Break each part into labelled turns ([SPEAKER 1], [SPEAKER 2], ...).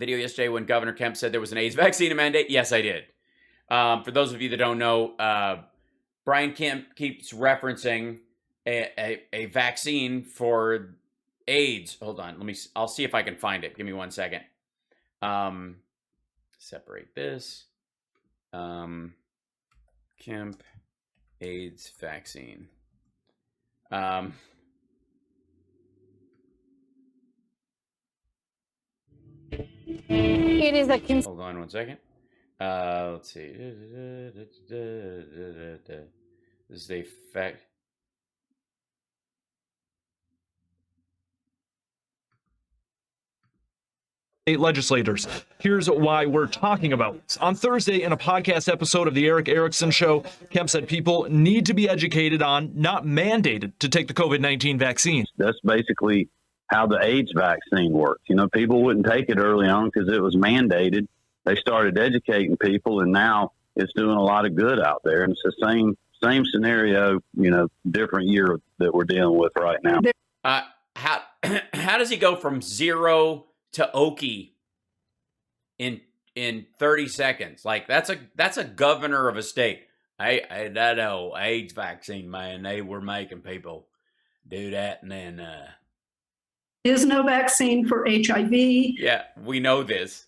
[SPEAKER 1] video yesterday when Governor Kemp said there was an AIDS vaccine mandate? Yes, I did. For those of you that don't know, Brian Kemp keeps referencing a vaccine for AIDS. Hold on, I'll see if I can find it. Give me 1 second. Separate this. Kemp AIDS vaccine.
[SPEAKER 2] It is a
[SPEAKER 1] hold on 1 second. Let's see. This is a fact.
[SPEAKER 3] Legislators. Here's why we're talking about this. On Thursday, in a podcast episode of the Eric Erickson Show, Kemp said people need to be educated on, not mandated, to take the COVID-19 vaccine.
[SPEAKER 4] That's basically how the AIDS vaccine works. You know, people wouldn't take it early on because it was mandated. They started educating people, and now it's doing a lot of good out there. And it's the same scenario, you know, different year that we're dealing with right now.
[SPEAKER 1] How does he go from 0 to Okie in 30 seconds? Like that's a governor of a state. I know AIDS vaccine, man. They were making people do that, and then
[SPEAKER 5] there is no vaccine for HIV.
[SPEAKER 1] Yeah, we know this.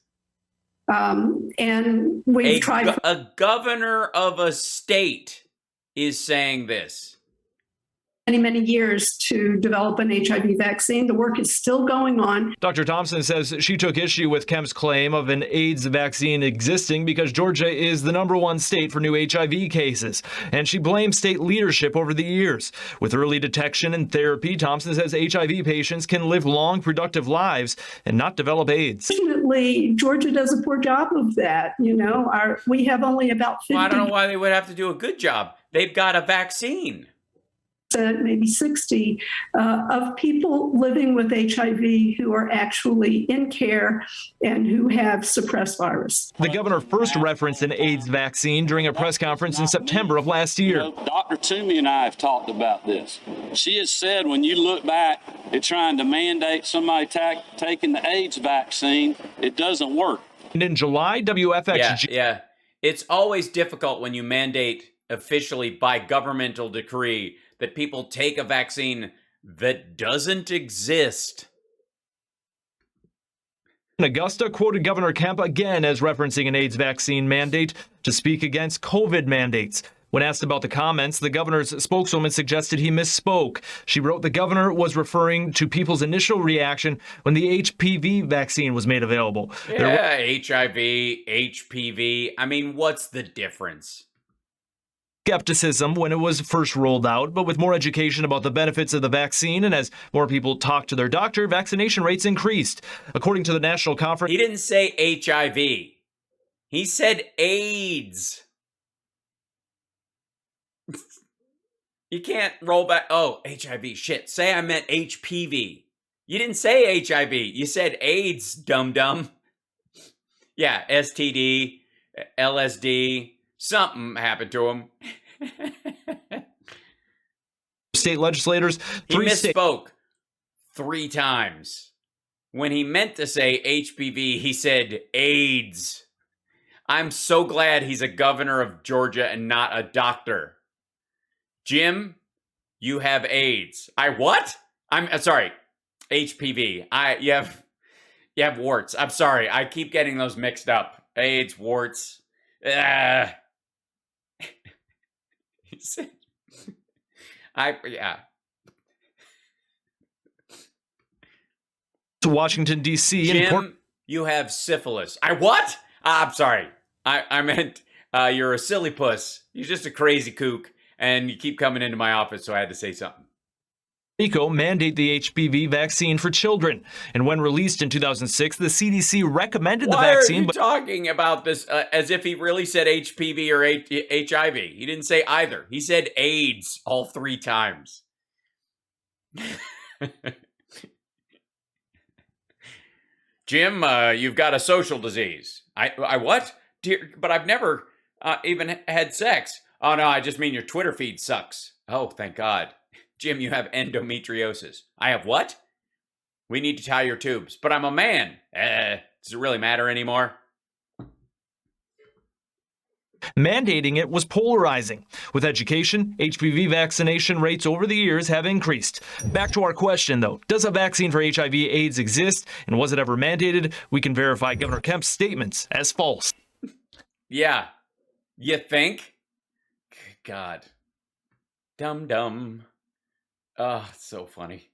[SPEAKER 5] And we've tried.
[SPEAKER 1] A governor of a state is saying this.
[SPEAKER 5] Many years to develop an HIV vaccine. The work is still going on.
[SPEAKER 3] Dr. Thompson says she took issue with Kemp's claim of an AIDS vaccine existing because Georgia is the #1 state for new HIV cases, and she blames state leadership over the years. With early detection and therapy, Thompson says HIV patients can live long, productive lives and not develop AIDS.
[SPEAKER 5] Fortunately, Georgia does a poor job of that. You know, we have only about 50.
[SPEAKER 1] Well, I don't know why they would have to do a good job. They've got a vaccine.
[SPEAKER 5] Maybe 60 of people living with HIV who are actually in care and who have suppressed virus.
[SPEAKER 3] The governor first referenced an AIDS vaccine during a press conference in September of last year.
[SPEAKER 6] You know, Dr. Toomey and I have talked about this. She has said when you look back at trying to mandate somebody taking the AIDS vaccine, it doesn't work.
[SPEAKER 3] And in July, WFX...
[SPEAKER 1] Yeah. It's always difficult when you mandate officially by governmental decree that people take a vaccine that doesn't exist.
[SPEAKER 3] Augusta quoted Governor Kemp again as referencing an AIDS vaccine mandate to speak against COVID mandates. When asked about the comments, the governor's spokeswoman suggested he misspoke. She wrote the governor was referring to people's initial reaction when the HPV vaccine was made available.
[SPEAKER 1] Yeah, HIV, HPV. I mean, what's the difference?
[SPEAKER 3] Skepticism when it was first rolled out, but with more education about the benefits of the vaccine and as more people talked to their doctor, vaccination rates increased. According to the national conference...
[SPEAKER 1] He didn't say HIV. He said AIDS. You can't roll back. Oh, HIV. Shit. Say I meant HPV. You didn't say HIV. You said AIDS, dum-dum. Yeah, STD, LSD. Something happened to him.
[SPEAKER 3] State legislators...
[SPEAKER 1] He misspoke 3 times. When he meant to say HPV, he said AIDS. I'm so glad he's a governor of Georgia and not a doctor. Jim, you have AIDS. What? I'm sorry. HPV. You have warts. I'm sorry. I keep getting those mixed up. AIDS, warts. He said,
[SPEAKER 3] To Washington, D.C.
[SPEAKER 1] Jim, you have syphilis. What? I'm sorry. I meant you're a silly puss. You're just a crazy kook, and you keep coming into my office, so I had to say something.
[SPEAKER 3] Rico mandate the HPV vaccine for children. And when released in 2006, the CDC recommended the vaccine.
[SPEAKER 1] Why are you talking about this as if he really said HPV or HIV? He didn't say either. He said AIDS all 3 times. Jim, you've got a social disease. I what? Dear, but I've never even had sex. Oh, no, I just mean your Twitter feed sucks. Oh, thank God. Jim, you have endometriosis. I have what? We need to tie your tubes. But I'm a man. Does it really matter anymore?
[SPEAKER 3] Mandating it was polarizing. With education, HPV vaccination rates over the years have increased. Back to our question, though. Does a vaccine for HIV/AIDS exist, and was it ever mandated? We can verify Governor Kemp's statements as false.
[SPEAKER 1] Yeah. You think? God. Dumb. Oh, it's so funny.